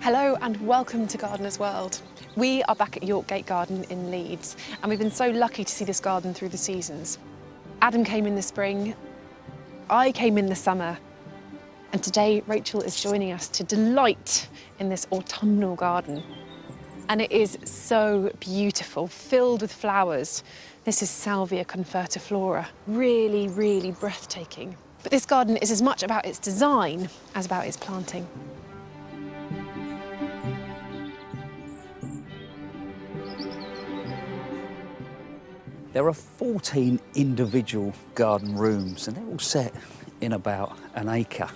Hello and welcome to Gardener's World. We are back at York Gate Garden in Leeds, and we've been so lucky to see this garden through the seasons. Adam came in the spring, I came in the summer, and today Rachel is joining us to delight in this autumnal garden. And it is so beautiful, filled with flowers. This is Salvia convertiflora, really, really breathtaking. But this garden is as much about its design as about its planting. There are 14 individual garden rooms and they're all set in about an acre.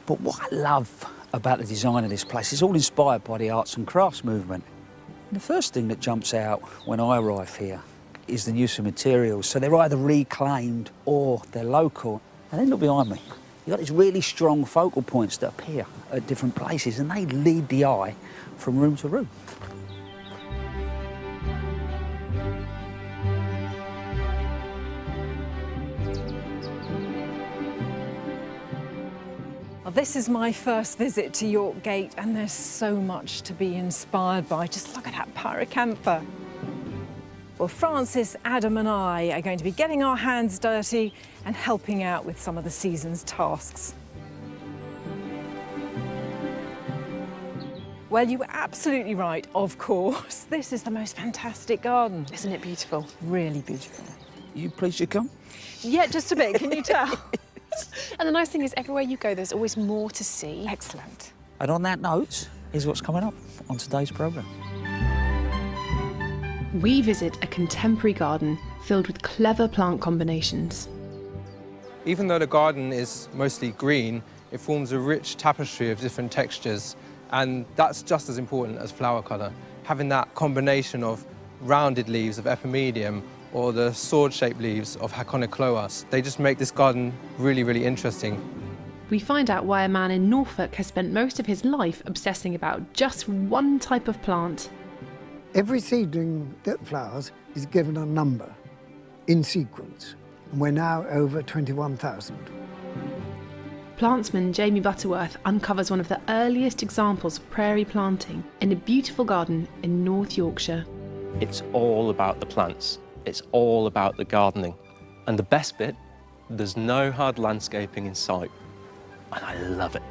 But what I love about the design of this place is all inspired by the arts and crafts movement. And the first thing that jumps out when I arrive here is the use of materials. So they're either reclaimed or they're local. And then look behind me. You've got these really strong focal points that appear at different places and they lead the eye from room to room. Well, this is my first visit to York Gate and there's so much to be inspired by. Just look at that pyracantha. Well, Frances, Adam and I are going to be getting our hands dirty and helping out with some of the season's tasks. Well, you were absolutely right, of course. This is the most fantastic garden. Isn't it beautiful? Really beautiful. You pleased you come? Yeah, just a bit, can you tell? And the nice thing is, everywhere you go, there's always more to see. Excellent. And on that note, here's what's coming up on today's programme. We visit a contemporary garden filled with clever plant combinations. Even though the garden is mostly green, it forms a rich tapestry of different textures, and that's just as important as flower colour. Having that combination of rounded leaves of epimedium or the sword-shaped leaves of Haconicloas, they just make this garden really, really interesting. We find out why a man in Norfolk has spent most of his life obsessing about just one type of plant. Every seedling that flowers is given a number in sequence, and we're now over 21,000. Plantsman Jamie Butterworth uncovers one of the earliest examples of prairie planting in a beautiful garden in North Yorkshire. It's all about the plants. It's all about the gardening. And the best bit, there's no hard landscaping in sight. And I love it.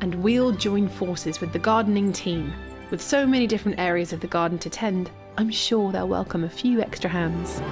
And we'll join forces with the gardening team. With so many different areas of the garden to tend, I'm sure they'll welcome a few extra hands.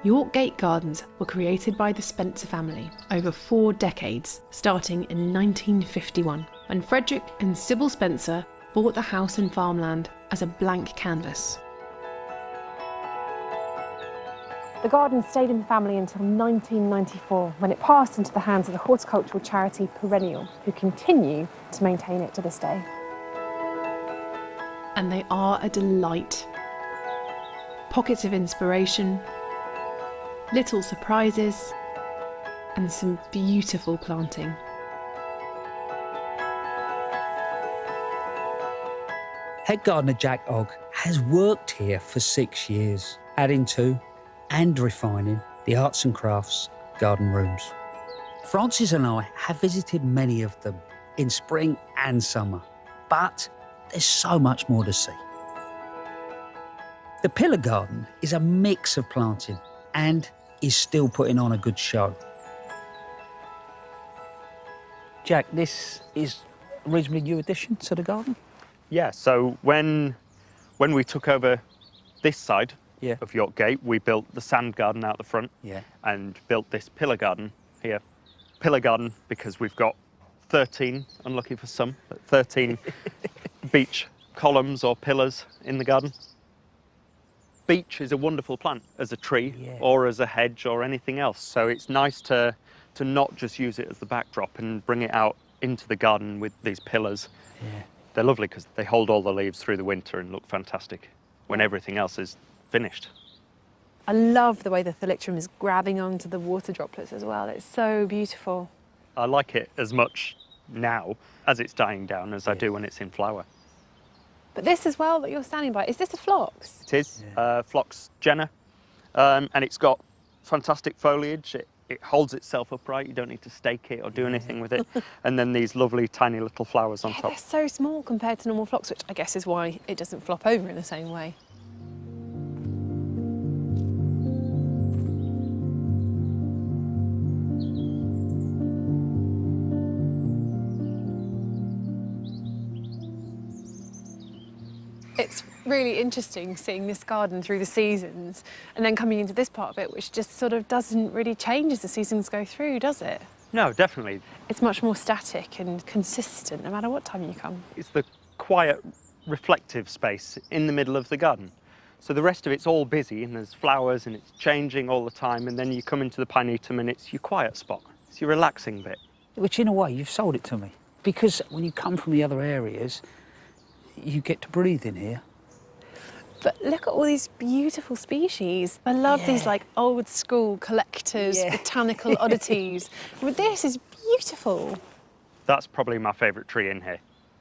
York Gate Gardens were created by the Spencer family over 4 decades, starting in 1951, when Frederick and Sybil Spencer bought the house and farmland as a blank canvas. The garden stayed in the family until 1994, when it passed into the hands of the horticultural charity Perennial, who continue to maintain it to this day. And they are a delight. Pockets of inspiration, little surprises, and some beautiful planting. Head gardener Jack Ogg has worked here for 6 years, adding to and refining the arts and crafts garden rooms. Frances and I have visited many of them in spring and summer, but there's so much more to see. The pillar garden is a mix of planting and is still putting on a good show. Jack, this is a reasonably new addition to the garden? Yeah, so when we took over this side of York Gate, we built the sand garden out the front and built this pillar garden here. Pillar garden because we've got 13, unlucky for some, but 13 beech columns or pillars in the garden. Beech is a wonderful plant as a tree or as a hedge or anything else. So it's nice to not just use it as the backdrop and bring it out into the garden with these pillars. Yeah. They're lovely because they hold all the leaves through the winter and look fantastic when everything else is finished. I love the way the thalictrum is grabbing onto the water droplets as well. It's so beautiful. I like it as much now as it's dying down as I do when it's in flower. But this as well that you're standing by, is this a phlox? It is, phlox Jenna, and it's got fantastic foliage. It holds itself upright, you don't need to stake it or do anything with it. And then these lovely tiny little flowers on top. They're so small compared to normal phlox, which I guess is why it doesn't flop over in the same way. It's really interesting seeing this garden through the seasons and then coming into this part of it, which just sort of doesn't really change as the seasons go through, does it? No, definitely. It's much more static and consistent no matter what time you come. It's the quiet, reflective space in the middle of the garden. So the rest of it's all busy and there's flowers and it's changing all the time, and then you come into the pinetum and it's your quiet spot. It's your relaxing bit. Which in a way, you've sold it to me. Because when you come from the other areas, you get to breathe in here. But look at all these beautiful species. I love these like old school collectors, botanical oddities. But this is beautiful. That's probably my favourite tree in here.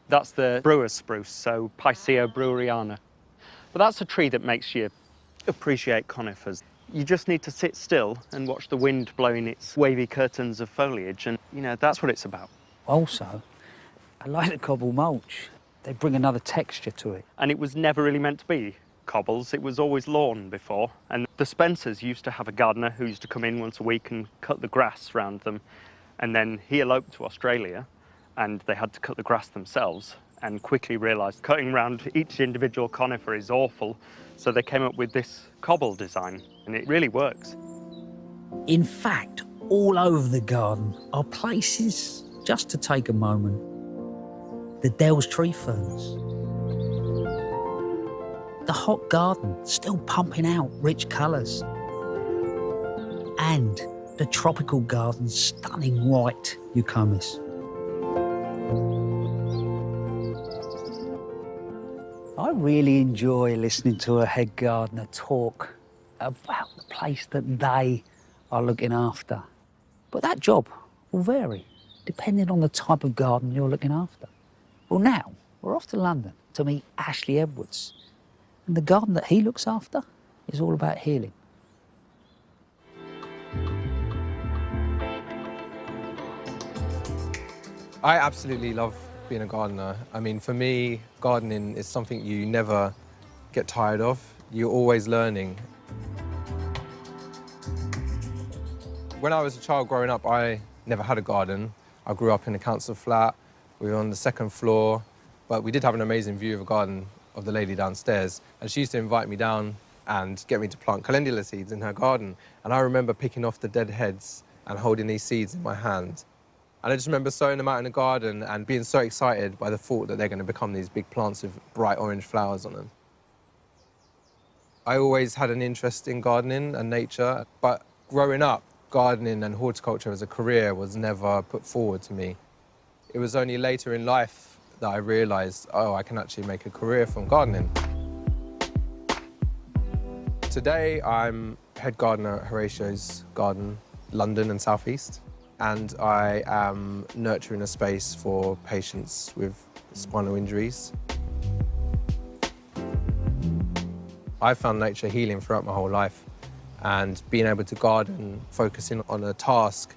That's the brewer's spruce, so Picea breweriana. But that's a tree that makes you appreciate conifers. You just need to sit still and watch the wind blowing its wavy curtains of foliage, and, you know, that's what it's about. Also, I like the cobble mulch. They bring another texture to it. And it was never really meant to be cobbles, it was always lawn before. And the Spencers used to have a gardener who used to come in once a week and cut the grass around them. And then he eloped to Australia and they had to cut the grass themselves and quickly realised cutting around each individual conifer is awful. So they came up with this cobble design, and it really works. In fact, all over the garden are places just to take a moment. The Dell's tree ferns. The hot garden still pumping out rich colours. And the tropical garden's stunning white eucomis. I really enjoy listening to a head gardener talk about the place that they are looking after. But that job will vary depending on the type of garden you're looking after. Well, now we're off to London to meet Ashley Edwards. And the garden that he looks after is all about healing. I absolutely love being a gardener. I mean, for me, gardening is something you never get tired of. You're always learning. When I was a child growing up, I never had a garden. I grew up in a council flat. We were on the second floor, but we did have an amazing view of a garden of the lady downstairs. And she used to invite me down and get me to plant calendula seeds in her garden. And I remember picking off the dead heads and holding these seeds in my hand. And I just remember sowing them out in the garden and being so excited by the thought that they're going to become these big plants with bright orange flowers on them. I always had an interest in gardening and nature, but growing up, gardening and horticulture as a career was never put forward to me. It was only later in life that I realised, oh, I can actually make a career from gardening. Today, I'm head gardener at Horatio's Garden, London and South East, and I am nurturing a space for patients with spinal injuries. I've found nature healing throughout my whole life, and being able to garden, focusing on a task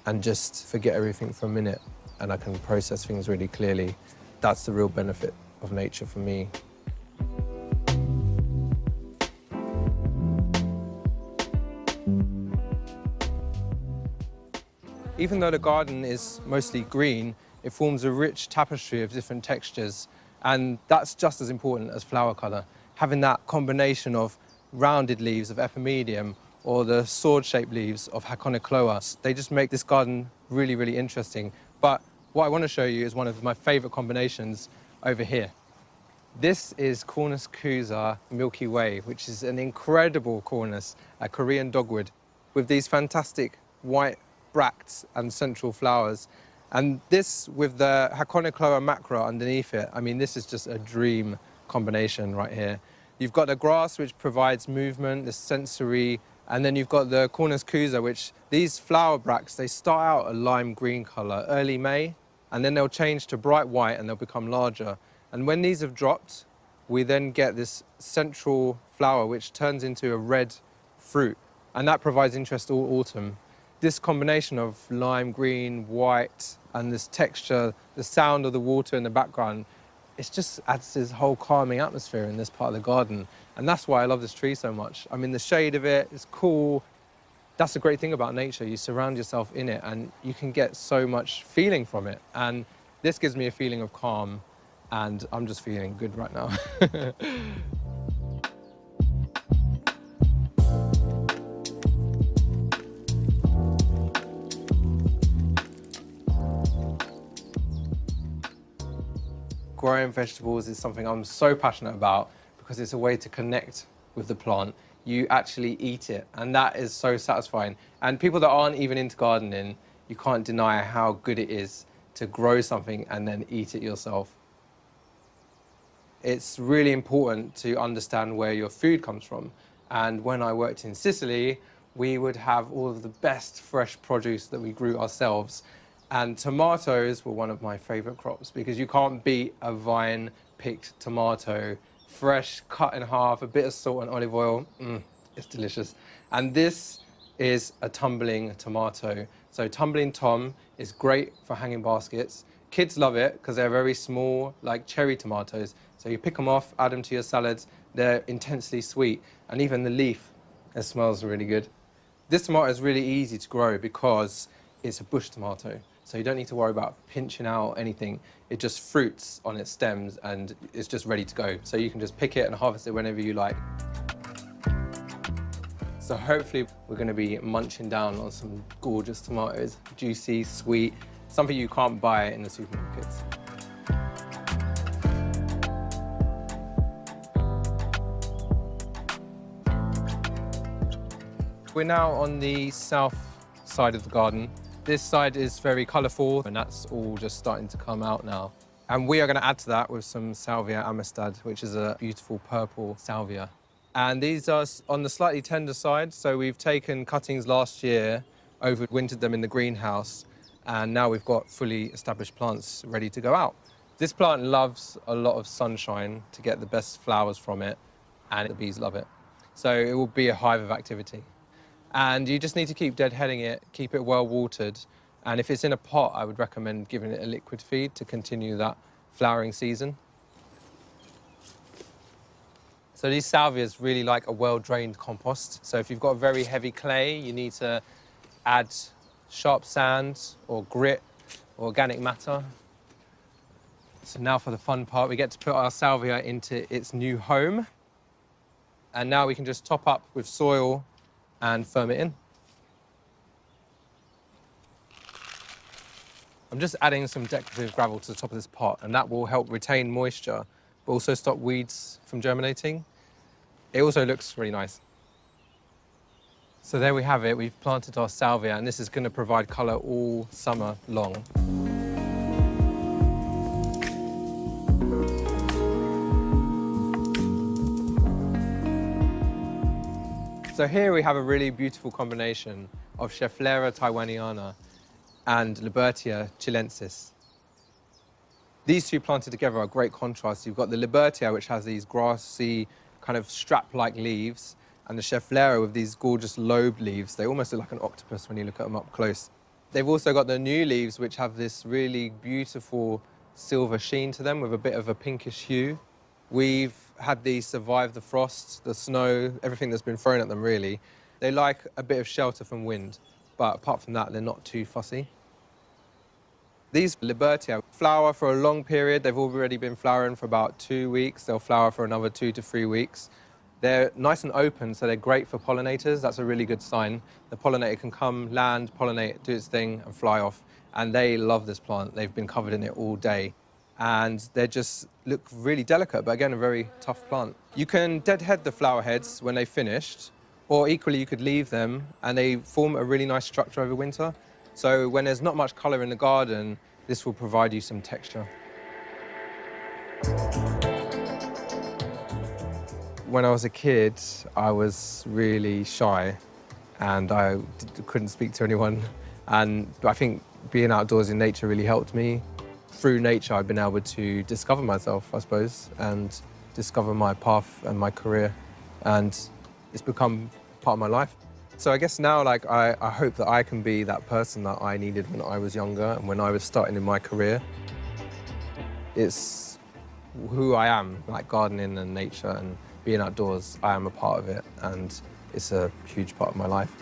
and just forget everything for a minute, and I can process things really clearly. That's the real benefit of nature for me. Even though the garden is mostly green, it forms a rich tapestry of different textures, and that's just as important as flower colour. Having that combination of rounded leaves of epimedium or the sword-shaped leaves of Haconicloa, they just make this garden really, really interesting. But what I want to show you is one of my favourite combinations over here. This is Cornus Cusa Milky Way, which is an incredible cornus, a Korean dogwood, with these fantastic white bracts and central flowers. And this, with the Haconicloa macra underneath it, I mean, this is just a dream combination right here. You've got the grass, which provides movement, the sensory, and then you've got the Cornus Cusa, which these flower bracts, they start out a lime green colour, early May, and then they'll change to bright white and they'll become larger. And when these have dropped, we then get this central flower which turns into a red fruit, and that provides interest all autumn. This combination of lime green, white, and this texture, the sound of the water in the background, it just adds this whole calming atmosphere in this part of the garden. And that's why I love this tree so much. I'm in the shade of it, it's cool. That's the great thing about nature. You surround yourself in it and you can get so much feeling from it. And this gives me a feeling of calm, and I'm just feeling good right now. Growing vegetables is something I'm so passionate about because it's a way to connect with the plant. You actually eat it, and that is so satisfying. And people that aren't even into gardening, you can't deny how good it is to grow something and then eat it yourself. It's really important to understand where your food comes from. And when I worked in Sicily, we would have all of the best fresh produce that we grew ourselves. And tomatoes were one of my favourite crops because you can't beat a vine-picked tomato, fresh, cut in half, a bit of salt and olive oil. It's delicious. And this is a tumbling tomato. So tumbling tom is great for hanging baskets. Kids love it because they're very small, like cherry tomatoes. So you pick them off, add them to your salads. They're intensely sweet. And even the leaf, it smells really good. This tomato is really easy to grow because it's a bush tomato. So you don't need to worry about pinching out anything. It just fruits on its stems and it's just ready to go. So you can just pick it and harvest it whenever you like. So hopefully we're going to be munching down on some gorgeous tomatoes, juicy, sweet, something you can't buy in the supermarkets. We're now on the south side of the garden. This side is very colourful, and that's all just starting to come out now. And we are going to add to that with some Salvia amistad, which is a beautiful purple salvia. And these are on the slightly tender side, so we've taken cuttings last year, overwintered them in the greenhouse, and now we've got fully established plants ready to go out. This plant loves a lot of sunshine to get the best flowers from it, and the bees love it. So it will be a hive of activity. And you just need to keep deadheading it, keep it well watered. And if it's in a pot, I would recommend giving it a liquid feed to continue that flowering season. So these salvias really like a well-drained compost. So if you've got a very heavy clay, you need to add sharp sand or grit or organic matter. So now for the fun part, we get to put our salvia into its new home. And now we can just top up with soil and firm it in. I'm just adding some decorative gravel to the top of this pot, and that will help retain moisture, but also stop weeds from germinating. It also looks really nice. So there we have it. We've planted our salvia, and this is going to provide colour all summer long. So here we have a really beautiful combination of Schefflera taiwaniana and Libertia chilensis. These two planted together are a great contrast. You've got the Libertia, which has these grassy, kind of strap-like leaves, and the Schefflera with these gorgeous lobed leaves. They almost look like an octopus when you look at them up close. They've also got the new leaves, which have this really beautiful silver sheen to them with a bit of a pinkish hue. We've had these survive the frost, the snow, everything that's been thrown at them, really. They like a bit of shelter from wind, but apart from that, they're not too fussy. These Libertia flower for a long period. They've already been flowering for about 2 weeks. They'll flower for another 2 to 3 weeks. They're nice and open, so they're great for pollinators. That's a really good sign. The pollinator can come, land, pollinate, do its thing, and fly off. And they love this plant. They've been covered in it all day. And they just look really delicate, but again, a very tough plant. You can deadhead the flower heads when they've finished, or equally you could leave them, and they form a really nice structure over winter. So when there's not much colour in the garden, this will provide you some texture. When I was a kid, I was really shy, and I couldn't speak to anyone. And I think being outdoors in nature really helped me. Through nature, I've been able to discover myself, I suppose, and discover my path and my career, and it's become part of my life. So I guess now, like, I hope that I can be that person that I needed when I was younger and when I was starting in my career. It's who I am, like gardening and nature and being outdoors. I am a part of it, and it's a huge part of my life.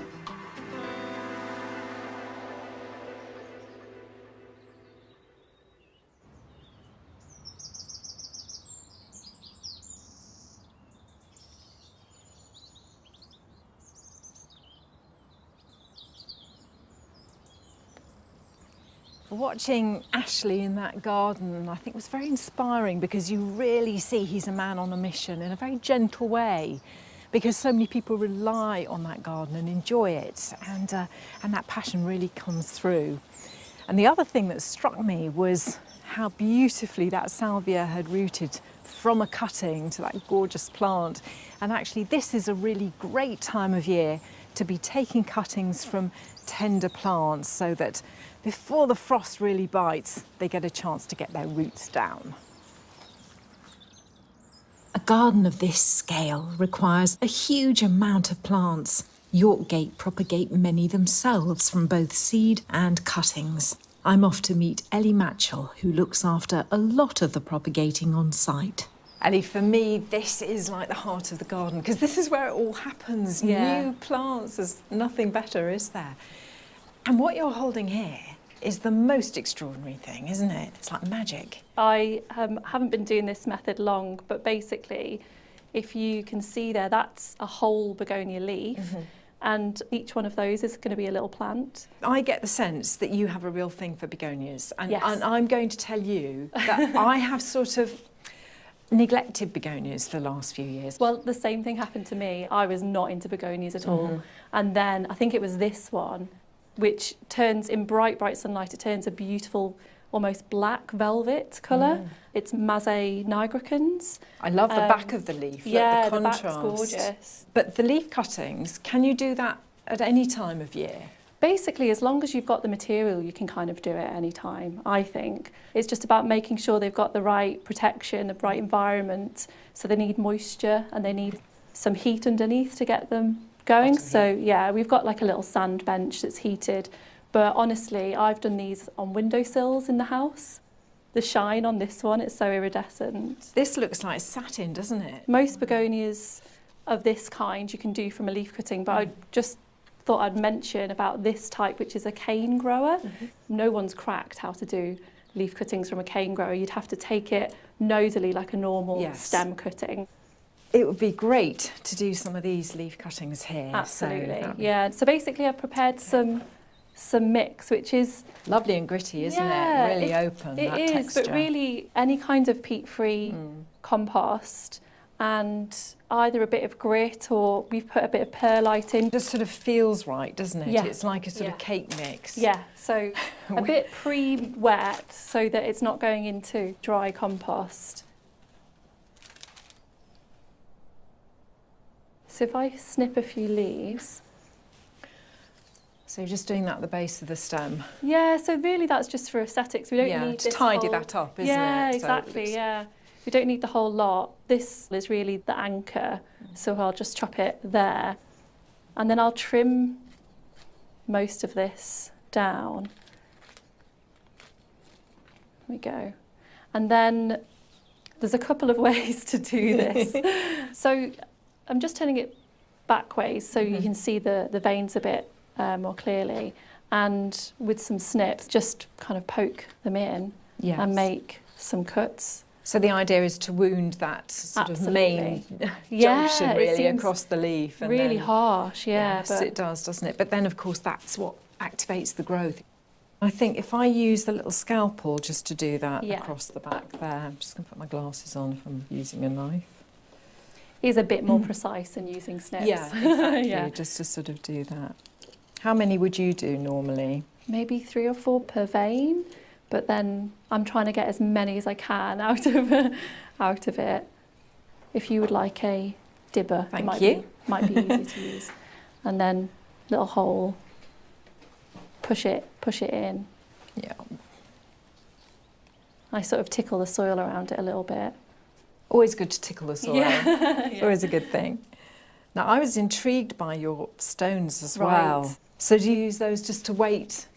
Watching Ashley in that garden, I think, was very inspiring, because you really see he's a man on a mission in a very gentle way, because so many people rely on that garden and enjoy it, and that passion really comes through. And the other thing that struck me was how beautifully that salvia had rooted from a cutting to that gorgeous plant. And actually, this is a really great time of year to be taking cuttings from tender plants, so that before the frost really bites, they get a chance to get their roots down. A garden of this scale requires a huge amount of plants. Yorkgate propagate many themselves from both seed and cuttings. I'm off to meet Ellie Matchell, who looks after a lot of the propagating on site. Ellie, for me, this is like the heart of the garden, because this is where it all happens. Yeah. New plants, there's nothing better, is there? And what you're holding here is the most extraordinary thing, isn't it? It's like magic. I haven't been doing this method long, but basically, if you can see there, that's a whole begonia leaf, and each one of those is going to be a little plant. I get the sense that you have a real thing for begonias, and, Yes. and I'm going to tell you that I have sort of neglected begonias for the last few years. Well, the same thing happened to me. I was not into begonias at all, and then I think it was this one, which turns in bright, bright sunlight, it turns a beautiful, almost black velvet colour. It's Mazet nigricans. I love the back of the leaf. Yeah, Look, the the back's contrast. gorgeous. But the leaf cuttings, can you do that at any time of year? Basically, as long as you've got the material, you can kind of do it at any time, I think. It's just about making sure they've got the right protection, the right environment. So they need moisture and they need some heat underneath to get them going. So yeah, we've got like a little sand bench that's heated. But honestly, I've done these on windowsills in the house. The shine on this one, it's so iridescent. This looks like satin, doesn't it? Most begonias of this kind you can do from a leaf cutting, but I just thought I'd mention about this type, which is a cane grower. No one's cracked how to do leaf cuttings from a cane grower. You'd have to take it nosily like a normal stem cutting. It would be great to do some of these leaf cuttings here. Absolutely, So yeah. So basically I've prepared some mix, which is lovely and gritty, isn't it? Really open, It that is, texture. but really any kind of peat-free compost, and either a bit of grit or we've put a bit of perlite in. It just sort of feels right, doesn't it? Yeah. It's like a sort of cake mix. Yeah, so a bit pre-wet so that it's not going into dry compost. So if I snip a few leaves. So you're just doing that at the base of the stem. Yeah, so really that's just for aesthetics. We don't need to this tidy whole... that up, isn't it? Yeah, So exactly, it looks... yeah. We don't need the whole lot. This is really the anchor, so I'll just chop it there. And then I'll trim most of this down. There we go. And then there's a couple of ways to do this. So I'm just turning it back ways so you can see the veins a bit more clearly. And with some snips, just kind of poke them in and make some cuts. So the idea is to wound that sort of main junction really across the leaf. And really then, harsh, yes, but it does, doesn't it? But then, of course, that's what activates the growth. I think if I use the little scalpel just to do that across the back there, I'm just going to put my glasses on if I'm using a knife. Is a bit more precise than using snips. Yeah, exactly, just to sort of do that. How many would you do normally? Maybe 3 or 4 per vein, but then I'm trying to get as many as I can out of it. If you would like a dibber, it might be easy to use. And then little hole, push it in. Yeah. I sort of tickle the soil around it a little bit. Always good to tickle the soil. Yeah. It's always a good thing. Now, I was intrigued by your stones as Right. well. So do you use those just to weight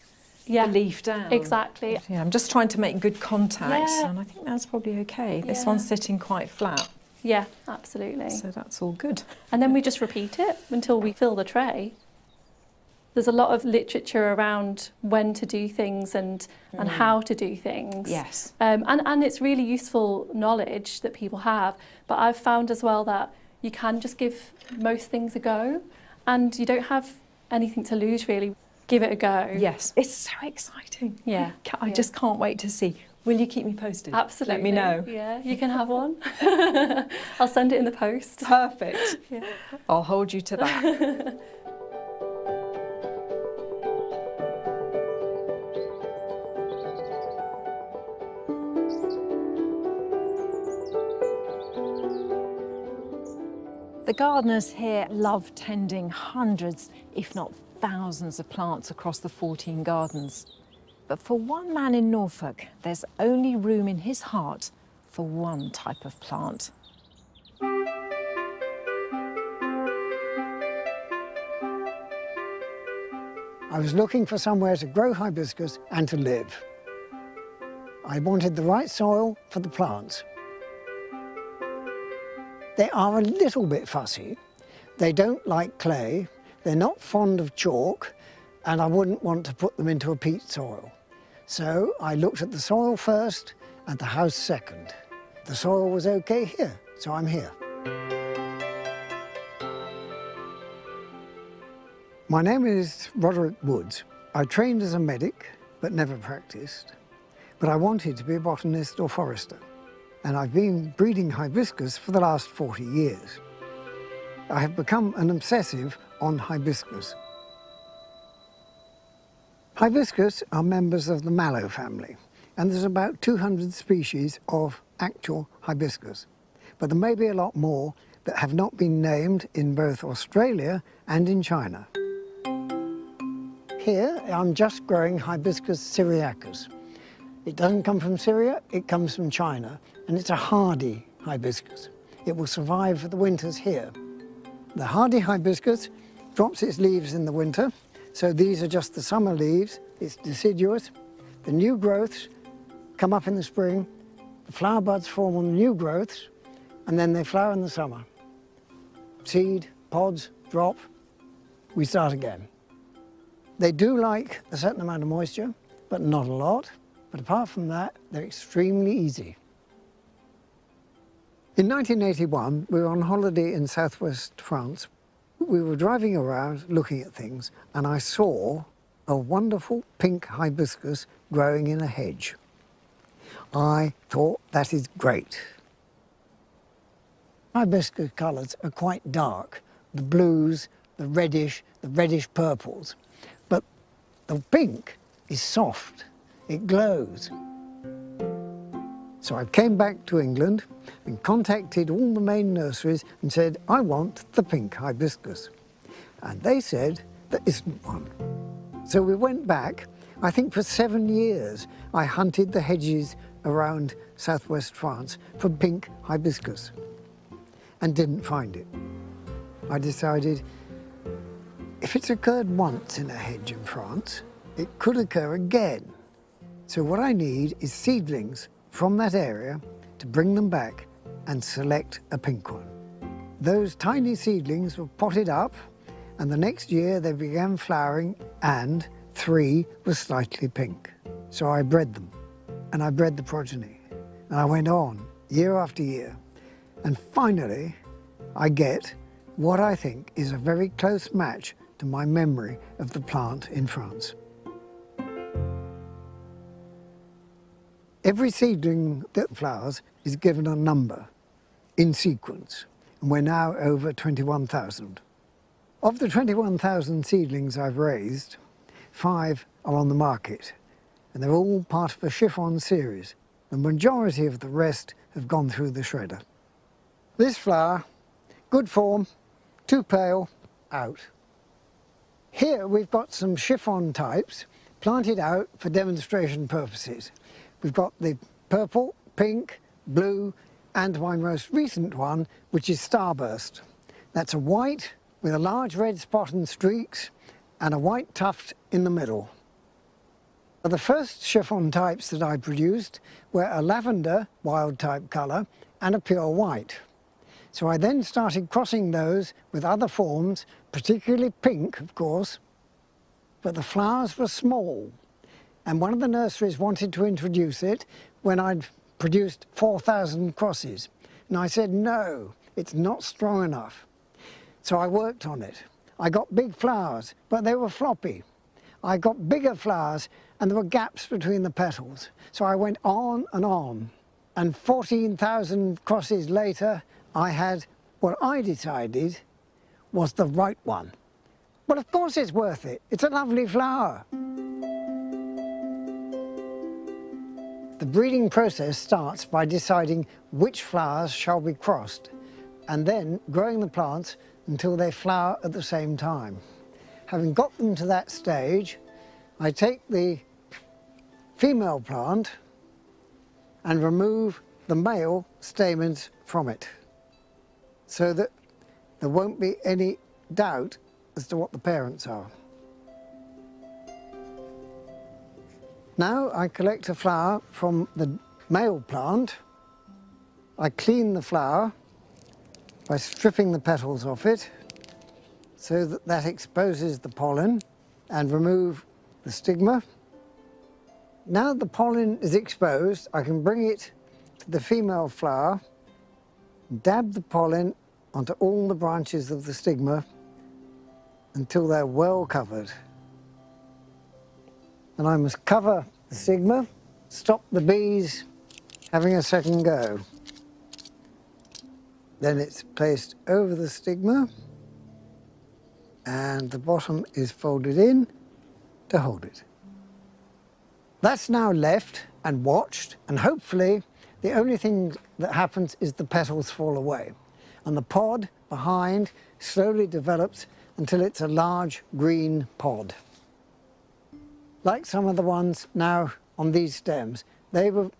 Yeah, the leaf down? exactly. Yeah, I'm just trying to make good contacts, Yeah. and I think that's probably okay. This Yeah. one's sitting quite flat, Yeah, absolutely. so that's all good. And then we just repeat it until we fill the tray. There's a lot of literature around when to do things and how to do things. Yes. And it's really useful knowledge that people have. But I've found as well that you can just give most things a go and you don't have anything to lose really. Give it a go. Yes, it's so exciting. Yeah. I just can't wait to see. Will you keep me posted? Absolutely. Let me know. Yeah, you can have one. I'll send it in the post. Perfect. Yeah. I'll hold you to that. The gardeners here love tending hundreds, if not thousands of plants across the 14 gardens. But for one man in Norfolk, there's only room in his heart for one type of plant. I was looking for somewhere to grow hibiscus and to live. I wanted the right soil for the plants. They are a little bit fussy. They don't like clay, they're not fond of chalk, and I wouldn't want to put them into a peat soil. So I looked at the soil first and the house second. The soil was okay here, so I'm here. My name is Roderick Woods. I trained as a medic, but never practiced. But I wanted to be a botanist or forester. And I've been breeding hibiscus for the last 40 years. I have become an obsessive on hibiscus. Hibiscus are members of the mallow family, and there's about 200 species of actual hibiscus. But there may be a lot more that have not been named in both Australia and in China. Here, I'm just growing Hibiscus syriacus. It doesn't come from Syria, it comes from China, and it's a hardy hibiscus. It will survive the winters here. The hardy hibiscus drops its leaves in the winter, so these are just the summer leaves. It's deciduous. The new growths come up in the spring, the flower buds form on the new growths, and then they flower in the summer. Seed, pods, drop, we start again. They do like a certain amount of moisture, but not a lot. But apart from that, they're extremely easy. In 1981, we were on holiday in southwest France. We were driving around looking at things, and I saw a wonderful pink hibiscus growing in a hedge. I thought, that is great. Hibiscus colours are quite dark, the blues, the reddish purples. But the pink is soft. It glows. So I came back to England and contacted all the main nurseries and said, I want the pink hibiscus. And they said, there isn't one. So we went back. I think for 7 years, I hunted the hedges around southwest France for pink hibiscus and didn't find it. I decided, if it's occurred once in a hedge in France, it could occur again. So what I need is seedlings from that area to bring them back and select a pink one. Those tiny seedlings were potted up, and the next year they began flowering, and 3 were slightly pink. So I bred them, and I bred the progeny. And I went on, year after year. And finally, I get what I think is a very close match to my memory of the plant in France. Every seedling that flowers is given a number in sequence, and we're now over 21,000. Of the 21,000 seedlings I've raised, 5 are on the market, and they're all part of a chiffon series. The majority of the rest have gone through the shredder. This flower, good form, too pale, out. Here we've got some chiffon types planted out for demonstration purposes. We've got the purple, pink, blue, and my most recent one, which is Starburst. That's a white with a large red spot and streaks and a white tuft in the middle. The first chiffon types that I produced were a lavender wild type colour and a pure white. So I then started crossing those with other forms, particularly pink, of course, but the flowers were small. And one of the nurseries wanted to introduce it when I'd produced 4,000 crosses. And I said, no, it's not strong enough. So I worked on it. I got big flowers, but they were floppy. I got bigger flowers, and there were gaps between the petals. So I went on, and 14,000 crosses later, I had what I decided was the right one. Well, of course it's worth it. It's a lovely flower. The breeding process starts by deciding which flowers shall be crossed, and then growing the plants until they flower at the same time. Having got them to that stage, I take the female plant and remove the male stamens from it, so that there won't be any doubt as to what the parents are. Now I collect a flower from the male plant. I clean the flower by stripping the petals off it so that that exposes the pollen, and remove the stigma. Now the pollen is exposed, I can bring it to the female flower, dab the pollen onto all the branches of the stigma until they're well covered. And I must cover the stigma, stop the bees having a second go. Then it's placed over the stigma, and the bottom is folded in to hold it. That's now left and watched, and hopefully the only thing that happens is the petals fall away, and the pod behind slowly develops until it's a large green pod. Like some of the ones now on these stems, they were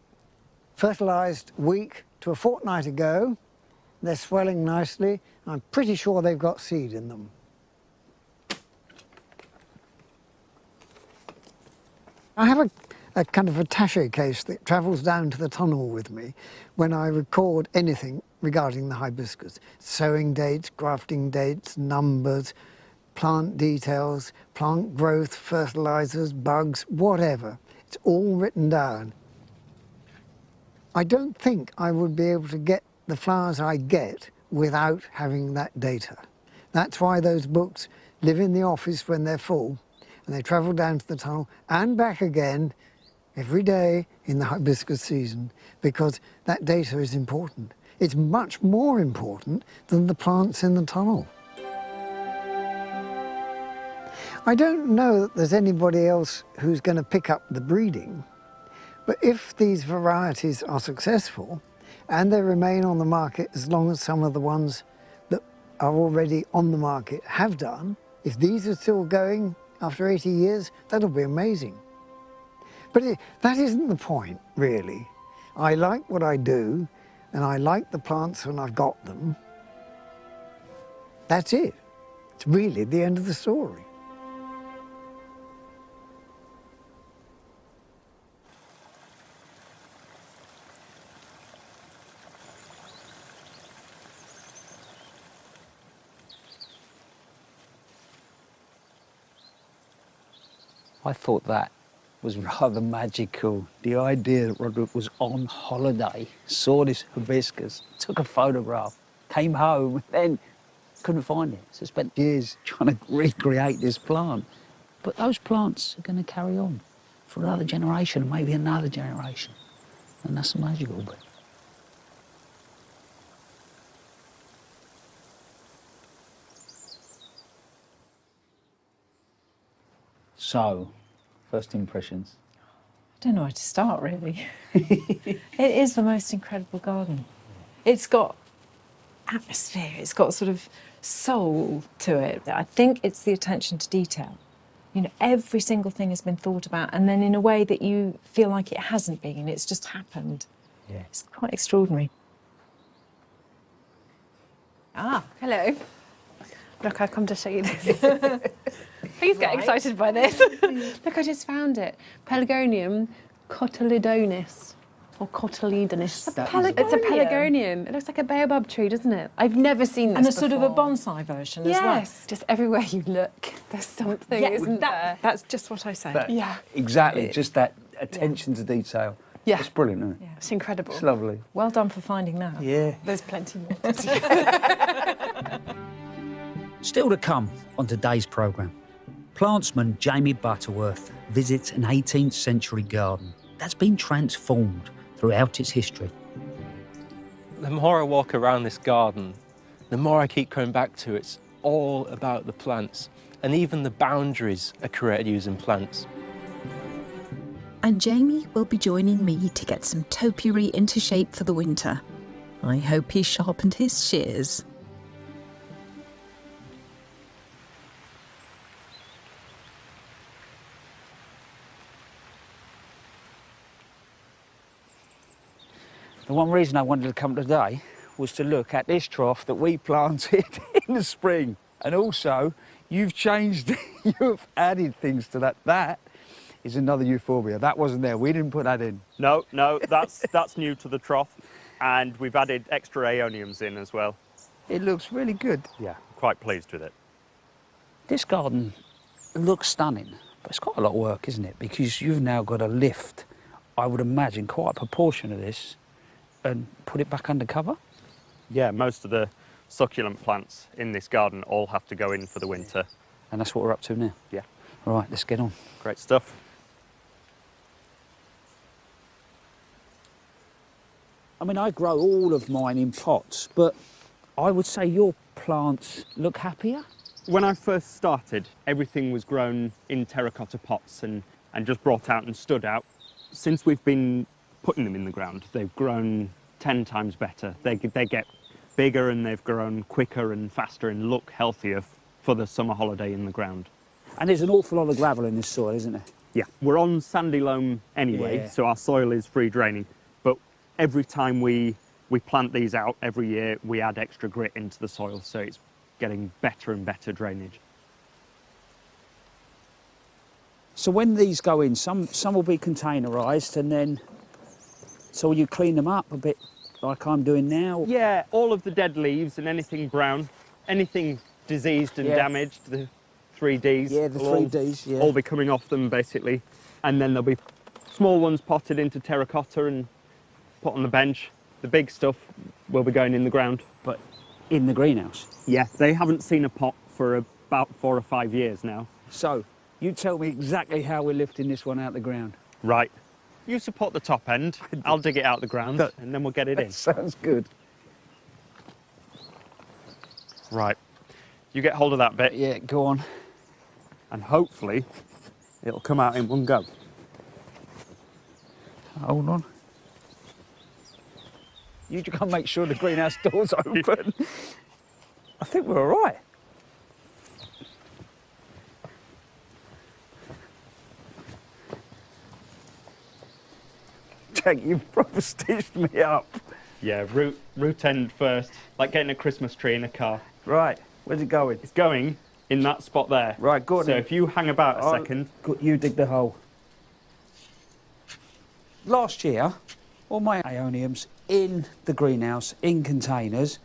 fertilised a week to a fortnight ago. They're swelling nicely. I'm pretty sure they've got seed in them. I have a kind of attaché case that travels down to the tunnel with me when I record anything regarding the hibiscus. Sowing dates, grafting dates, numbers, plant details, plant growth, fertilisers, bugs, whatever. It's all written down. I don't think I would be able to get the flowers I get without having that data. That's why those books live in the office when they're full, and they travel down to the tunnel and back again every day in the hibiscus season, because that data is important. It's much more important than the plants in the tunnel. I don't know that there's anybody else who's going to pick up the breeding, but if these varieties are successful and they remain on the market as long as some of the ones that are already on the market have done, if these are still going after 80 years, that'll be amazing. But that isn't the point, really. I like what I do, and I like the plants when I've got them. That's it. It's really the end of the story. I thought that was rather magical. The idea that Roderick was on holiday, saw this hibiscus, took a photograph, came home, then couldn't find it. So spent years trying to recreate this plant. But those plants are going to carry on for another generation, and maybe another generation. And that's the magical bit. So, first impressions? I don't know where to start, really. It is the most incredible garden. It's got atmosphere, it's got sort of soul to it. I think it's the attention to detail. You know, every single thing has been thought about, and then in a way that you feel like it hasn't been, it's just happened. Yeah. It's quite extraordinary. Ah, hello. Look, I've come to show you this. Please get excited by this. Look, I just found it. Pelargonium cotyledonis. Or cotyledonus. It's a pelargonium. It looks like a baobab tree, doesn't it? I've never seen this And a before. sort of a bonsai version as well. Yes, just everywhere you look, there's something, isn't there? That's just what I say. Yeah. Exactly, just that attention to detail. Yeah. It's brilliant, isn't it? Yeah. It's incredible. It's lovely. Well done for finding that. Yeah. There's plenty more. Still to come on today's programme, plantsman Jamie Butterworth visits an 18th century garden that's been transformed throughout its history. The more I walk around this garden, the more I keep coming back to it's all about the plants, and even the boundaries are created using plants. And Jamie will be joining me to get some topiary into shape for the winter. I hope he sharpened his shears. The one reason I wanted to come today was to look at this trough that we planted in the spring. And also, you've changed, you've added things to that. That is another euphorbia. That wasn't there. We didn't put that in. No, that's new to the trough, and we've added extra aeoniums in as well. It looks really good. Yeah, quite pleased with it. This garden looks stunning, but it's quite a lot of work, isn't it? Because you've now got to lift, I would imagine, quite a proportion of this and put it back under cover. Yeah, most of the succulent plants in this garden all have to go in for the winter. And that's what we're up to now. Yeah. Right, let's get on. Great stuff. I mean, I grow all of mine in pots, but I would say your plants look happier. When I first started, everything was grown in terracotta pots and just brought out and stood out. Since we've been putting them in the ground, they've grown 10 times better. They get bigger and they've grown quicker and faster and look healthier for the summer holiday in the ground. And there's an awful lot of gravel in this soil, isn't there? Yeah, we're on sandy loam anyway, so our soil is free draining. But every time we plant these out every year, we add extra grit into the soil, so it's getting better and better drainage. So when these go in, some will be containerised, and then so will you clean them up a bit like I'm doing now? Yeah, all of the dead leaves and anything brown, anything diseased and damaged, the 3Ds. Yeah, the 3Ds, yeah. All be coming off them basically. And then there'll be small ones potted into terracotta and put on the bench. The big stuff will be going in the ground. But in the greenhouse? Yeah, they haven't seen a pot for about 4 or 5 years now. So, you tell me exactly how we're lifting this one out the ground. Right. You support the top end, I'll dig it out the ground, and then we'll get it in. Sounds good. Right. You get hold of that bit. Yeah, go on. And hopefully, it'll come out in one go. Hold on. You can make sure the greenhouse door's open. I think we're all right. Jack, you've proper stitched me up. Yeah, root end first, like getting a Christmas tree in a car. Right, where's it going? It's going in that spot there. Right, good. So if you hang about a second. You dig the hole. Last year, all my aeoniums in the greenhouse, in containers.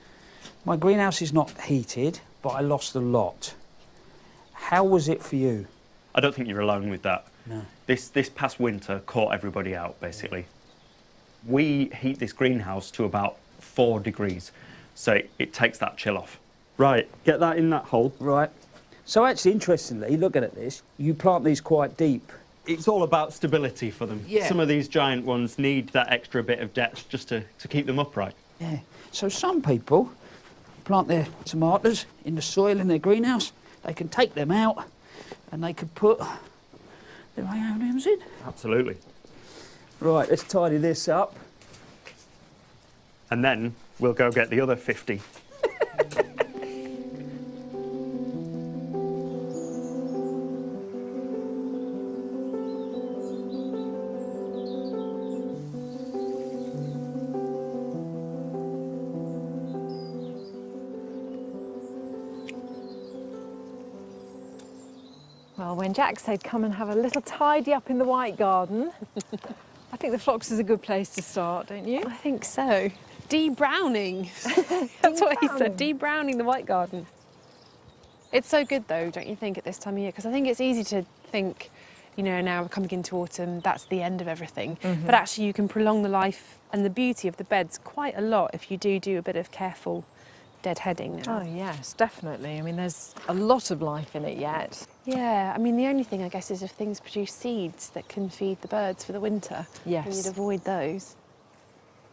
My greenhouse is not heated, but I lost a lot. How was it for you? I don't think you're alone with that. No. This past winter caught everybody out, basically. We heat this greenhouse to about 4 degrees, so it takes that chill off. Right, get that in that hole. Right. So actually, interestingly, looking at this, you plant these quite deep. It's all about stability for them. Yeah. Some of these giant ones need that extra bit of depth just to keep them upright. Yeah. So some people plant their tomatoes in the soil in their greenhouse. They can take them out and they can put their aeoniums in. Absolutely. Right, let's tidy this up. And then we'll go get the other 50. when Jack said come and have a little tidy up in the white garden, I think the phlox is a good place to start, don't you? I think so. De-browning. That's what he said, de-browning the white garden. It's so good though, don't you think, at this time of year? Because I think it's easy to think, you know, now we're coming into autumn, that's the end of everything. But actually you can prolong the life and the beauty of the beds quite a lot if you do a bit of careful deadheading now. Oh yes, definitely. I mean, there's a lot of life in it yet. Yeah, I mean, the only thing, I guess, is if things produce seeds that can feed the birds for the winter. Yes. And you'd avoid those.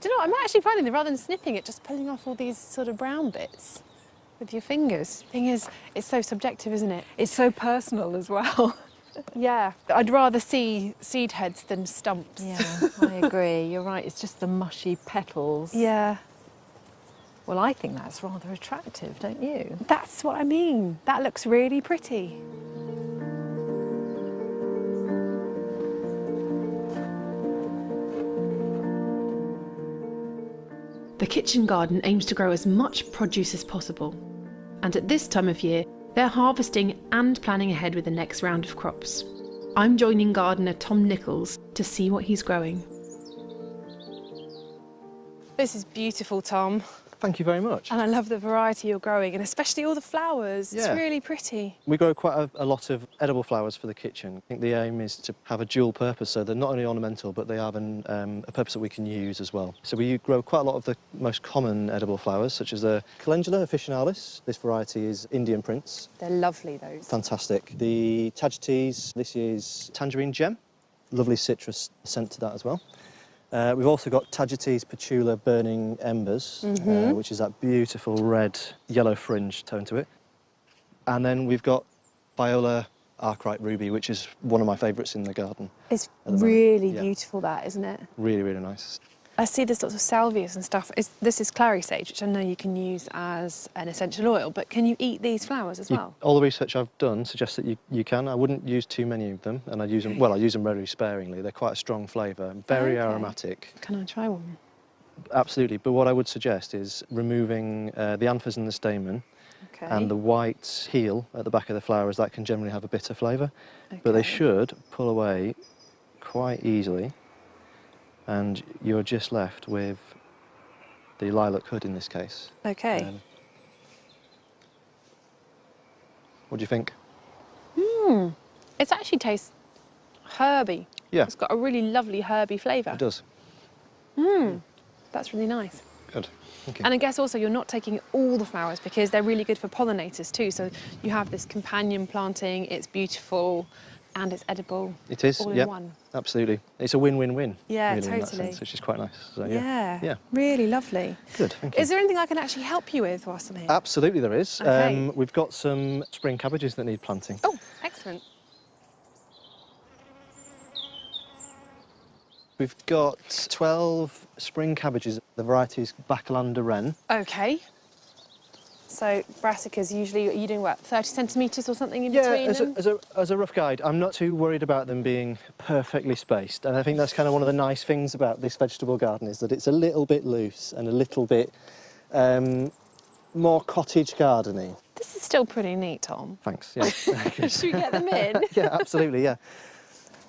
Do you know what? I'm actually finding that rather than snipping it, just pulling off all these sort of brown bits with your fingers. Thing is, it's so subjective, isn't it? It's so personal as well. Yeah, I'd rather see seed heads than stumps. Yeah, I agree. You're right, it's just the mushy petals. Yeah. Well, I think that's rather attractive, don't you? That's what I mean. That looks really pretty. The kitchen garden aims to grow as much produce as possible. And at this time of year, they're harvesting and planning ahead with the next round of crops. I'm joining gardener Tom Nichols to see what he's growing. This is beautiful, Tom. Thank you very much. And I love the variety you're growing, and especially all the flowers. Yeah. It's really pretty. We grow quite a lot of edible flowers for the kitchen. I think the aim is to have a dual purpose, so they're not only ornamental, but they have a purpose that we can use as well. So we grow quite a lot of the most common edible flowers, such as the Calendula officinalis. This variety is Indian Prince. They're lovely, those. Fantastic. The Tagetes, this is Tangerine Gem. Lovely citrus scent to that as well. We've also got Tagetes Patula Burning Embers, which is that beautiful red, yellow fringe tone to it. And then we've got Viola Arkwright Ruby, which is one of my favourites in the garden. It's really beautiful, that, isn't it? Really, really nice. I see there's lots of salvias and stuff. This is clary sage, which I know you can use as an essential oil, but can you eat these flowers as well? All the research I've done suggests that you can. I wouldn't use too many of them, and I use them very sparingly. They're quite a strong flavour, very aromatic. Can I try one? Absolutely, but what I would suggest is removing the anthers and the stamen, and the white heel at the back of the flowers. That can generally have a bitter flavour, but they should pull away quite easily. And you're just left with the lilac hood in this case. Okay. What do you think? It actually tastes herby. Yeah. It's got a really lovely herby flavour. It does. That's really nice. Good. Thank you. And I guess also you're not taking all the flowers because they're really good for pollinators too. So you have this companion planting, it's beautiful, and it's edible. It is, all in one. Absolutely. It's a win-win-win. Yeah, really, in that totally. sense, which is quite nice. So, Yeah, really lovely. Good, thank you. Is there anything I can actually help you with whilst I'm here? Absolutely there is. Okay. We've got some spring cabbages that need planting. Oh, excellent. We've got 12 spring cabbages. The variety is Bacalander Wren. Okay. So brassicas, usually, are you doing what, 30 centimetres or something in between them? As a rough guide, I'm not too worried about them being perfectly spaced. And I think that's kind of one of the nice things about this vegetable garden is that it's a little bit loose and a little bit more cottage gardening. This is still pretty neat, Tom. Thanks, yeah. Should we get them in? Yeah, absolutely, yeah.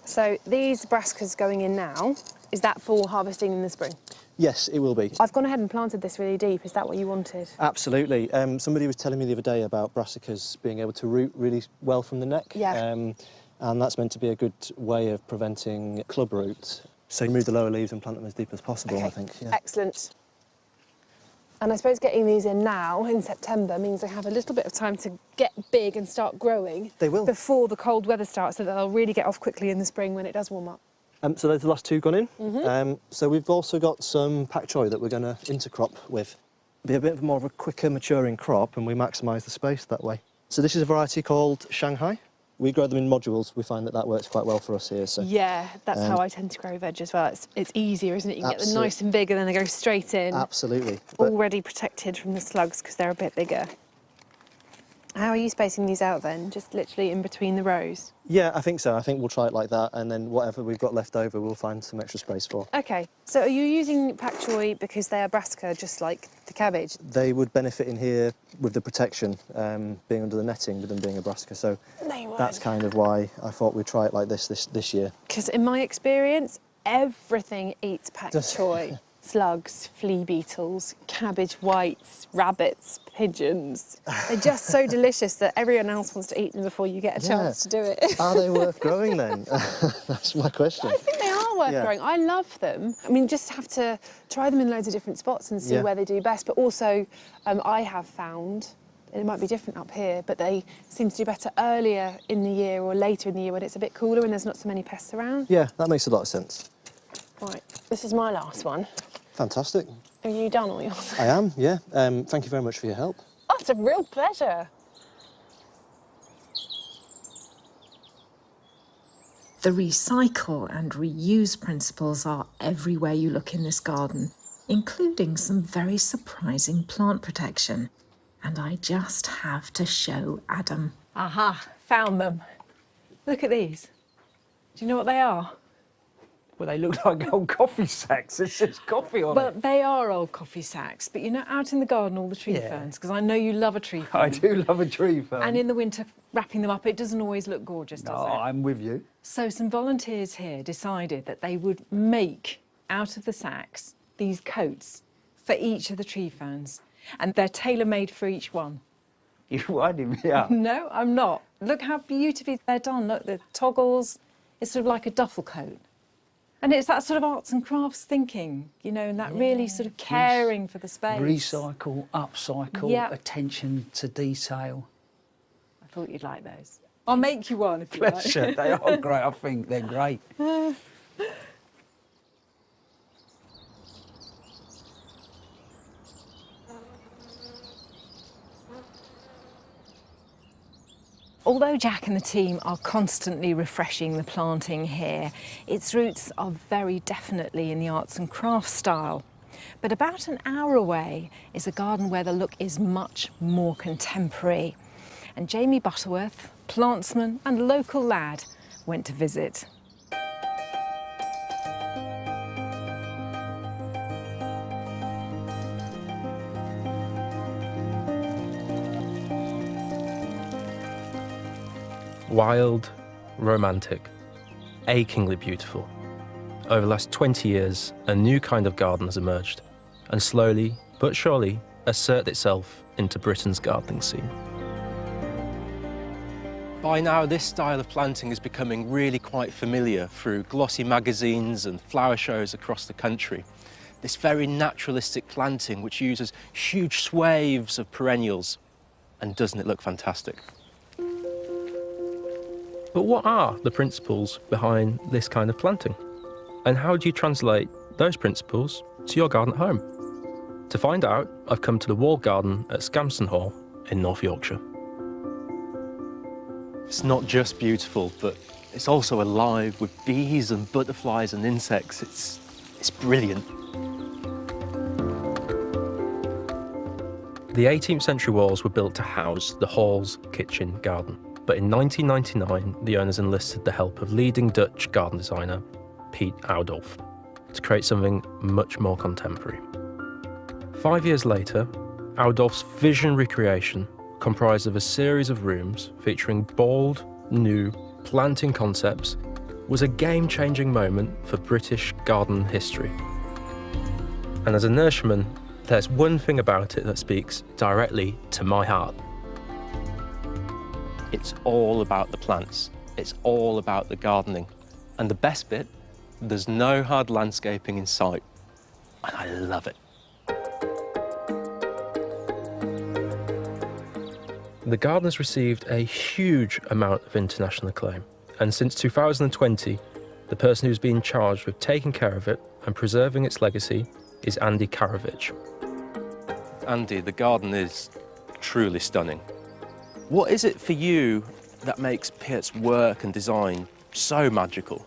So these brassicas going in now, is that for harvesting in the spring? Yes, it will be. I've gone ahead and planted this really deep. Is that what you wanted? Absolutely. Somebody was telling me the other day about brassicas being able to root really well from the neck. Yeah. And that's meant to be a good way of preventing club root. So remove the lower leaves and plant them as deep as possible, I think. Yeah. Excellent. And I suppose getting these in now, in September, means they have a little bit of time to get big and start growing. They will. Before the cold weather starts, so that they'll really get off quickly in the spring when it does warm up. So there's the last two gone in. So we've also got some pak choi that we're going to intercrop with. Be a bit more of a quicker maturing crop, and we maximise the space that way. So this is a variety called Shanghai. We grow them in modules. We find that works quite well for us here. So yeah, that's how I tend to grow veg as well. It's easier, isn't it? You can get them nice and big, and then they go straight in. Absolutely. Already protected from the slugs because they're a bit bigger. How are you spacing these out then? Just literally in between the rows? Yeah, I think so. I think we'll try it like that, and then whatever we've got left over, we'll find some extra space for. OK, so are you using pak choi because they are brassica, just like the cabbage? They would benefit in here with the protection, being under the netting with them being a brassica, so that's kind of why I thought we'd try it like this year. Because in my experience, everything eats pak choi. Slugs, flea beetles, cabbage whites, rabbits, pigeons. They're just so delicious that everyone else wants to eat them before you get a chance to do it. Are they worth growing then? That's my question. I think they are worth growing. I love them. I mean, just have to try them in loads of different spots and see where they do best. But also, I have found, and it might be different up here, but they seem to do better earlier in the year or later in the year when it's a bit cooler and there's not so many pests around. Yeah, that makes a lot of sense. Right, this is my last one. Fantastic. Are you done all yours? I am, yeah. Thank you very much for your help. Oh, it's a real pleasure. The recycle and reuse principles are everywhere you look in this garden, including some very surprising plant protection. And I just have to show Adam. Aha, found them. Look at these. Do you know what they are? Well, they look like old coffee sacks. There's just coffee on Well, they are old coffee sacks, but you know, out in the garden, all the tree ferns, because I know you love a tree fern. I do love a tree fern. And in the winter, wrapping them up, it doesn't always look gorgeous, does it? I'm with you. So some volunteers here decided that they would make, out of the sacks, these coats for each of the tree ferns. And they're tailor-made for each one. You're winding me up. No, I'm not. Look how beautifully they're done. Look, the toggles, it's sort of like a duffel coat. And it's that sort of arts and crafts thinking, you know, and that really sort of caring for the space. Recycle, upcycle, attention to detail. I thought you'd like those. I'll make you one if you like. Pleasure. They are great. I think they're great. Although Jack and the team are constantly refreshing the planting here, its roots are very definitely in the arts and crafts style. But about an hour away is a garden where the look is much more contemporary. And Jamie Butterworth, plantsman and local lad, went to visit. Wild, romantic, achingly beautiful. Over the last 20 years, a new kind of garden has emerged and slowly but surely asserted itself into Britain's gardening scene. By now, this style of planting is becoming really quite familiar through glossy magazines and flower shows across the country. This very naturalistic planting which uses huge swathes of perennials. And doesn't it look fantastic? But what are the principles behind this kind of planting? And how do you translate those principles to your garden at home? To find out, I've come to the walled garden at Scampston Hall in North Yorkshire. It's not just beautiful, but it's also alive with bees and butterflies and insects. It's brilliant. The 18th century walls were built to house the hall's kitchen garden. But in 1999, the owners enlisted the help of leading Dutch garden designer Piet Oudolf to create something much more contemporary. 5 years later, Oudolf's visionary creation, comprised of a series of rooms featuring bold, new planting concepts, was a game-changing moment for British garden history. And as a nurseryman, there's one thing about it that speaks directly to my heart. It's all about the plants. It's all about the gardening. And the best bit, there's no hard landscaping in sight. And I love it. The garden has received a huge amount of international acclaim. And since 2020, the person who's been charged with taking care of it and preserving its legacy is Andy Karavich. Andy, the garden is truly stunning. What is it for you that makes Piet's work and design so magical?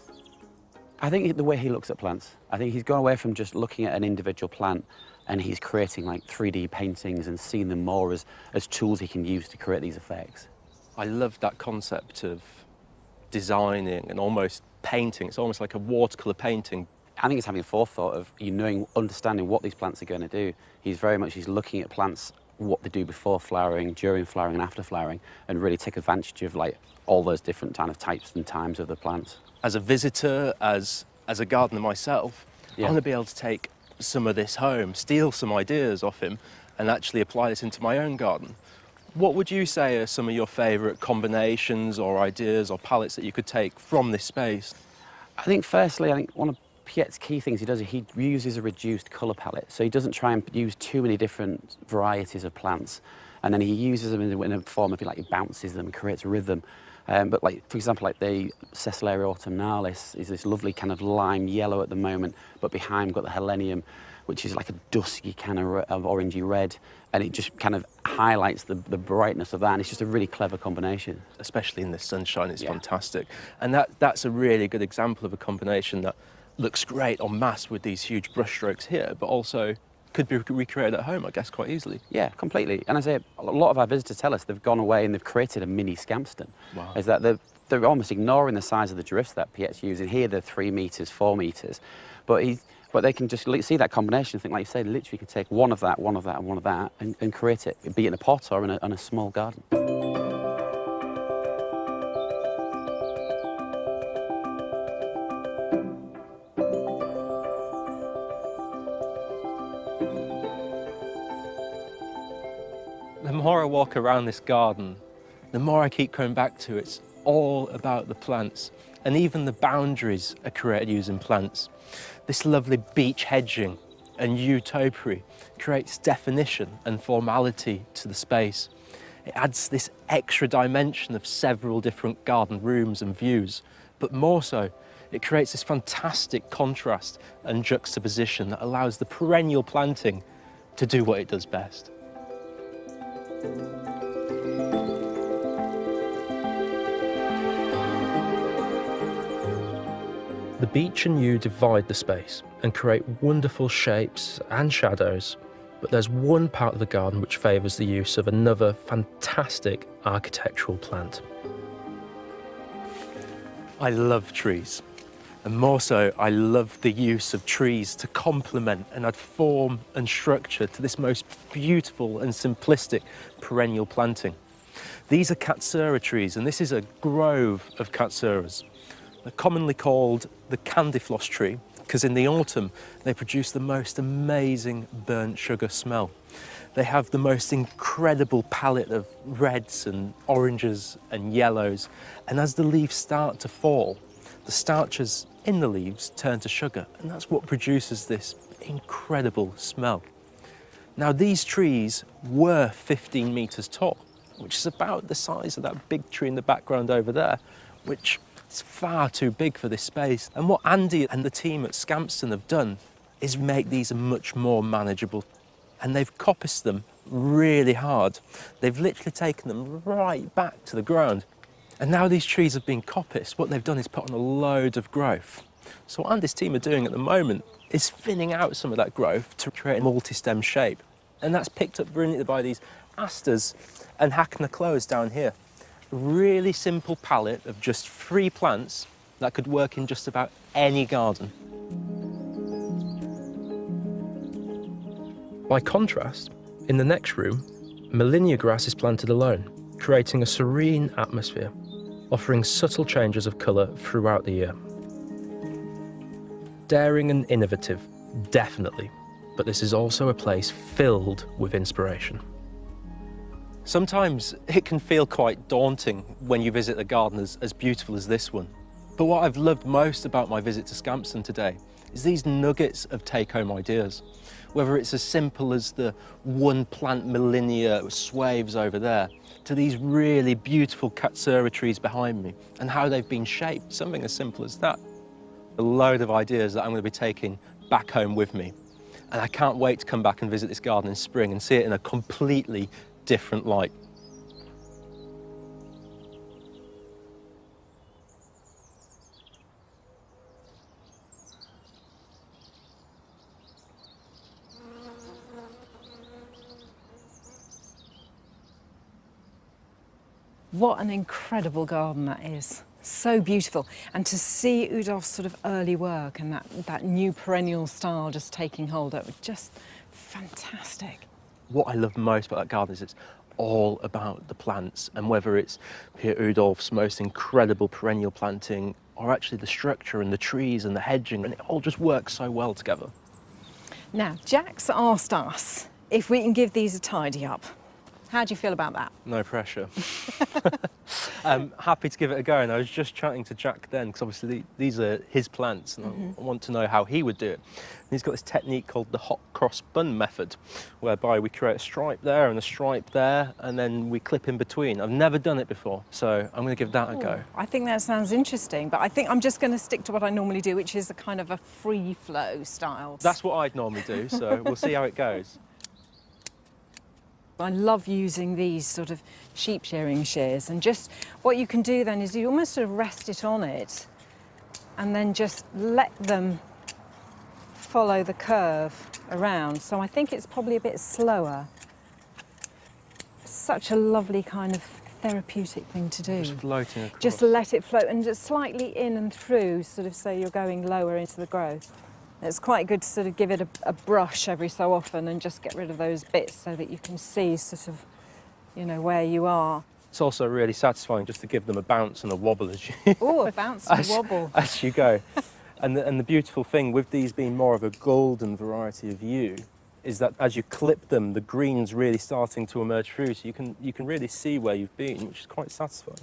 I think the way he looks at plants. I think he's gone away from just looking at an individual plant and he's creating like 3D paintings and seeing them more as tools he can use to create these effects. I love that concept of designing and almost painting. It's almost like a watercolour painting. I think it's having a forethought of understanding what these plants are going to do. He's looking at plants, what they do before flowering, during flowering and after flowering, and really take advantage of like all those different kind of types and times of the plants. As a visitor, as a gardener myself, I want to be able to take some of this home, steal some ideas off him, and actually apply this into my own garden. What would you say are some of your favourite combinations or ideas or palettes that you could take from this space? I think firstly, one of Piet's key things he uses a reduced colour palette, so he doesn't try and use too many different varieties of plants, and then he uses them in a form of he bounces them and creates rhythm. But for example, the Cecillaria autumnalis is this lovely kind of lime yellow at the moment, but behind we've got the Helenium, which is like a dusky kind of orangey red, and it just kind of highlights the brightness of that, and it's just a really clever combination. Especially in the sunshine, it's fantastic. And that's a really good example of a combination that looks great en masse with these huge brushstrokes here, but also could be recreated at home, I guess, quite easily. Yeah, completely. And I say a lot of our visitors tell us they've gone away and they've created a mini Scampston. Wow. Is that they're almost ignoring the size of the drifts that Piet's using. Here they're 3 metres, 4 metres, but they can just see that combination and think, like you said, literally could take one of that, one of that, and one of that, and create it, be it in a pot or in a small garden. The more I walk around this garden, the more I keep coming back to it's all about the plants, and even the boundaries are created using plants. This lovely beech hedging and yew topiary creates definition and formality to the space. It adds this extra dimension of several different garden rooms and views, but more so, it creates this fantastic contrast and juxtaposition that allows the perennial planting to do what it does best. The beech and yew divide the space and create wonderful shapes and shadows, but there's one part of the garden which favours the use of another fantastic architectural plant. I love trees, and more so, I love the use of trees to complement and add form and structure to this most beautiful and simplistic perennial planting. These are Katsura trees, and this is a grove of Katsuras. They're commonly called the candyfloss tree because in the autumn they produce the most amazing burnt sugar smell. They have the most incredible palette of reds and oranges and yellows, and as the leaves start to fall, the starches in the leaves turn to sugar, and that's what produces this incredible smell. Now, these trees were 15 metres tall, which is about the size of that big tree in the background over there, which is far too big for this space. And what Andy and the team at Scampston have done is make these much more manageable. And they've coppiced them really hard. They've literally taken them right back to the ground. And now these trees have been coppiced, what they've done is put on a load of growth. So what Andy's team are doing at the moment is thinning out some of that growth to create a multi-stem shape. And that's picked up brilliantly by these asters and hacknacloas down here. A really simple palette of just 3 plants that could work in just about any garden. By contrast, in the next room, Melinia grass is planted alone, creating a serene atmosphere, offering subtle changes of colour throughout the year. Daring and innovative, definitely, but this is also a place filled with inspiration. Sometimes it can feel quite daunting when you visit a garden as beautiful as this one. But what I've loved most about my visit to Scampston today is these nuggets of take-home ideas. Whether it's as simple as the one plant Melinia swaves over there, to these really beautiful Katsura trees behind me, and how they've been shaped, something as simple as that. A load of ideas that I'm going to be taking back home with me. And I can't wait to come back and visit this garden in spring and see it in a completely different light. What an incredible garden that is. So beautiful. And to see Udolph's sort of early work and that new perennial style just taking hold, that was just fantastic. What I love most about that garden is it's all about the plants, and whether it's Pierre Udolph's most incredible perennial planting or actually the structure and the trees and the hedging, and it all just works so well together. Now, Jack's asked us if we can give these a tidy up. How do you feel about that? No pressure. Happy to give it a go, and I was just chatting to Jack then, because obviously these are his plants, and I want to know how he would do it. And he's got this technique called the hot cross bun method, whereby we create a stripe there and a stripe there, and then we clip in between. I've never done it before, so I'm going to give that a go. I think that sounds interesting, but I think I'm just going to stick to what I normally do, which is a kind of a free flow style. That's what I'd normally do, so we'll see how it goes. I love using these sort of sheep shearing shears, and just what you can do then is you almost sort of rest it on it and then just let them follow the curve around. So I think it's probably a bit slower. Such a lovely kind of therapeutic thing to do. Just floating across. Just let it float and just slightly in and through, sort of so you're going lower into the growth. It's quite good to sort of give it a brush every so often and just get rid of those bits so that you can see sort of, you know, where you are. It's also really satisfying just to give them a bounce and a wobble as you... Oh, a bounce and a wobble. As you go. And the beautiful thing with these being more of a golden variety of yew is that as you clip them, the green's really starting to emerge through, so you can really see where you've been, which is quite satisfying.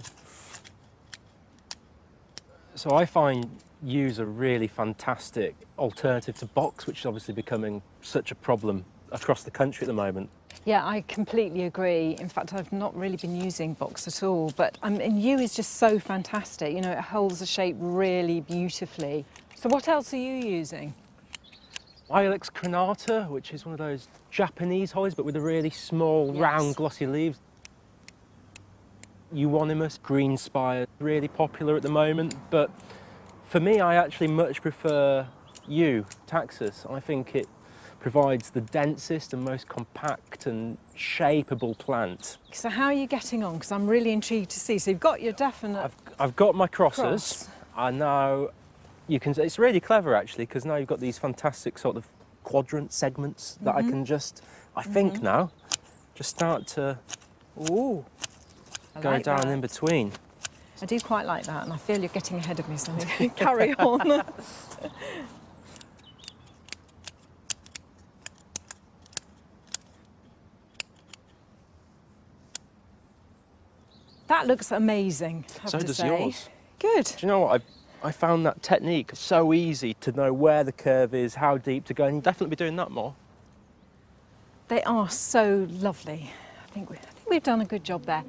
So I find yews a really fantastic alternative to box, which is obviously becoming such a problem across the country at the moment. Yeah, I completely agree. In fact, I've not really been using box at all, but and yew is just so fantastic. You know, it holds the shape really beautifully. So what else are you using? Ilex crenata, which is one of those Japanese hollies, but with the really small, round, glossy leaves. Euonymus, green spire, really popular at the moment, but for me, I actually much prefer yew, Taxus. I think it provides the densest and most compact and shapeable plant. So how are you getting on? Because I'm really intrigued to see. So you've got your definite... I've got my crosses. And now you can... It's really clever, actually, because now you've got these fantastic sort of quadrant segments that I can just, I think now, just start to go like down that. in between. I do quite like that, and I feel you're getting ahead of me, so I'm going to carry on. That looks amazing, I have So to does say. yours. Good. Do you know what? I found that technique so easy to know where the curve is, how deep to go, and you'll definitely be doing that more. They are so lovely. I think we've done a good job there.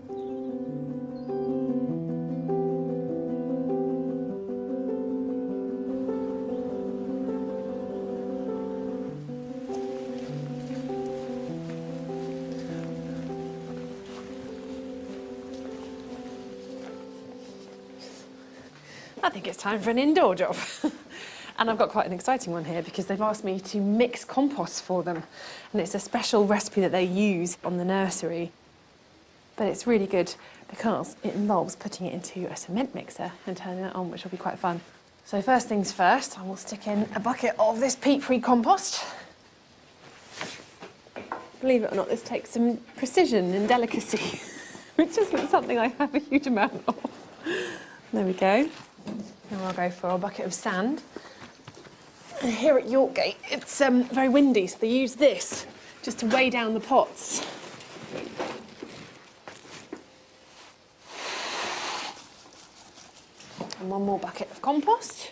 I think it's time for an indoor job. And I've got quite an exciting one here because they've asked me to mix compost for them. And it's a special recipe that they use on the nursery. But it's really good because it involves putting it into a cement mixer and turning it on, which will be quite fun. So first things first, I will stick in a bucket of this peat-free compost. Believe it or not, this takes some precision and delicacy, which isn't something I have a huge amount of. There we go. Now I'll go for a bucket of sand. And here at Yorkgate, it's very windy, so they use this just to weigh down the pots. And one more bucket of compost.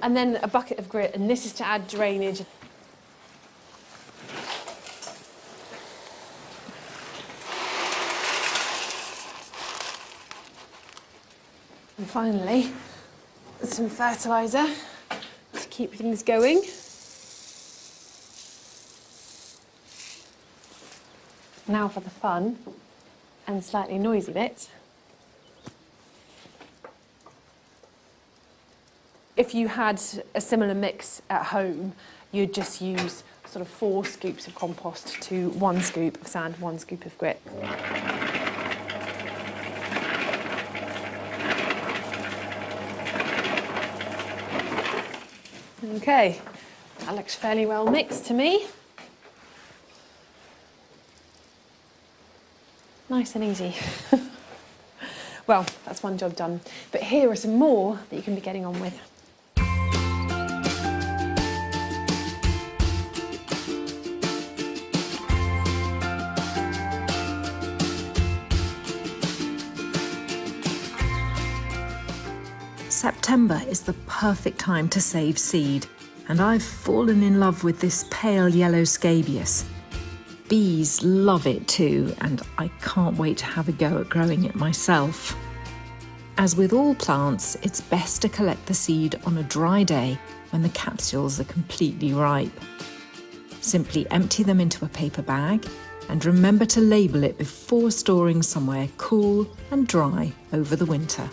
And then a bucket of grit, and this is to add drainage. And finally, some fertiliser to keep things going. Now for the fun and slightly noisy bit. If you had a similar mix at home, you'd just use sort of 4 scoops of compost to 1 scoop of sand, 1 scoop of grit. Okay, that looks fairly well mixed to me. Nice and easy. Well, that's one job done. But here are some more that you can be getting on with. September is the perfect time to save seed, and I've fallen in love with this pale yellow scabious. Bees love it too, and I can't wait to have a go at growing it myself. As with all plants, it's best to collect the seed on a dry day when the capsules are completely ripe. Simply empty them into a paper bag and remember to label it before storing somewhere cool and dry over the winter.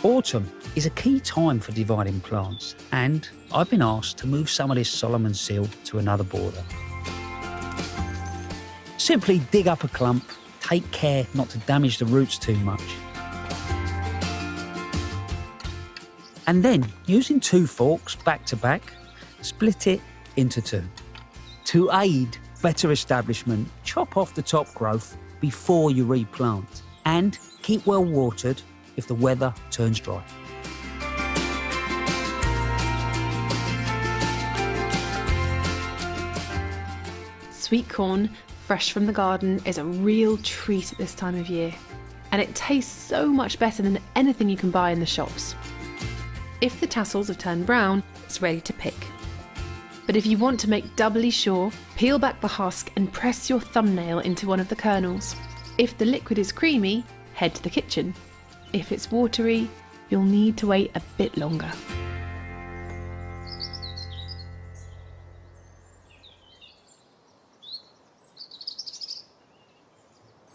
Autumn is a key time for dividing plants, and I've been asked to move some of this Solomon seal to another border. Simply dig up a clump, take care not to damage the roots too much. And then, using 2 forks back to back, split it into 2. To aid better establishment, chop off the top growth before you replant, and keep well watered if the weather turns dry. Sweet corn, fresh from the garden, is a real treat at this time of year. And it tastes so much better than anything you can buy in the shops. If the tassels have turned brown, it's ready to pick. But if you want to make doubly sure, peel back the husk and press your thumbnail into one of the kernels. If the liquid is creamy, head to the kitchen. If it's watery, you'll need to wait a bit longer.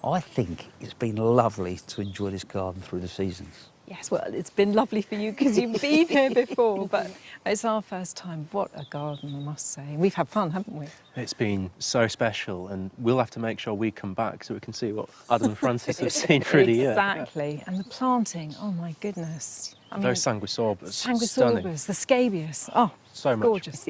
I think it's been lovely to enjoy this garden through the seasons. Yes, well, it's been lovely for you because you've been here before, but it's our first time. What a garden, I must say. We've had fun, haven't we? It's been so special, and we'll have to make sure we come back so we can see what Adam and Frances have seen through the year. Exactly, and the planting, oh my goodness. I mean, those sanguisorbas, sanguisorbas, stunning. the scabious, oh, So much. gorgeous.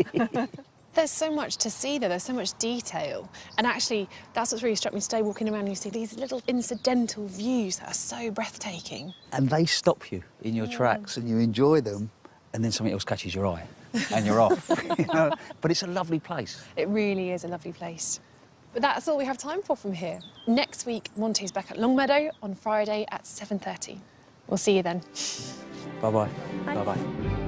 There's so much to see though, there's so much detail. And actually, that's what's really struck me today, walking around, you see these little incidental views that are so breathtaking. And they stop you in your tracks and you enjoy them, and then something else catches your eye and you're off. You know? But it's a lovely place. It really is a lovely place. But that's all we have time for from here. Next week, Monty's back at Longmeadow on Friday at 7:30. We'll see you then. Bye-bye. Bye. Bye-bye.